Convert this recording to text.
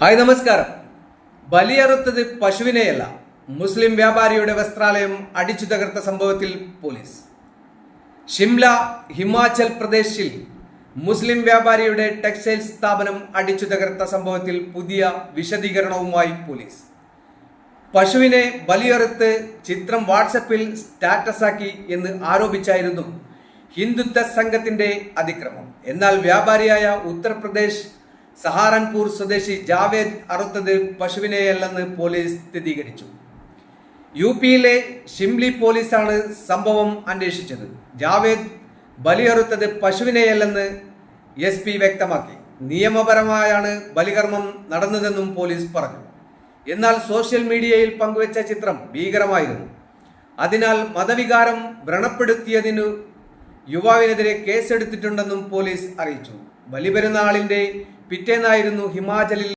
Hi നമസ്കാരം. ബലിയറുത്തത് പശുവിനെയല്ല, മുസ്ലിം വ്യാപാരിയുടെ വസ്ത്രാലയം അടിച്ചു തകർത്ത സംഭവത്തിൽ പോലീസ്. ഷിംല ഹിമാചൽ പ്രദേശിൽ മുസ്ലിം വ്യാപാരിയുടെ ടെക്സ്റ്റൈൽ സ്ഥാപനം അടിച്ചു തകർത്ത സംഭവത്തിൽ പുതിയ വിശദീകരണവുമായി പോലീസ്. പശുവിനെ ബലിയറുത്ത് ചിത്രം വാട്സപ്പിൽ സ്റ്റാറ്റസാക്കി എന്ന് ആരോപിച്ചായിരുന്നു ഹിന്ദുത്വ സംഘത്തിന്റെ അതിക്രമം. എന്നാൽ വ്യാപാരിയായ ഉത്തർപ്രദേശ് സഹാറൻപൂർ സ്വദേശി ജാവേദ് അറുത്തത് പശുവിനെയല്ലെന്ന് പോലീസ് സ്ഥിരീകരിച്ചു. യുപിയിലെ ഷിംലി പോലീസാണ് സംഭവം അന്വേഷിച്ചത്. ജാവേദ് ബലിയറുത്തത് പശുവിനെയല്ലെന്ന് SP വ്യക്തമാക്കി. നിയമപരമായാണ് ബലികർമ്മം നടന്നതെന്നും പോലീസ് പറഞ്ഞു. എന്നാൽ സോഷ്യൽ മീഡിയയിൽ പങ്കുവച്ച ചിത്രം ഭീകരമായിരുന്നു. അതിനാൽ മതവികാരം വ്രണപ്പെടുത്തിയതിനു യുവാവിനെതിരെ കേസെടുത്തിട്ടുണ്ടെന്നും പോലീസ് അറിയിച്ചു. ബലിപെരുന്നാളിന്റെ പിറ്റേന്നായിരുന്നു ഹിമാചലിൽ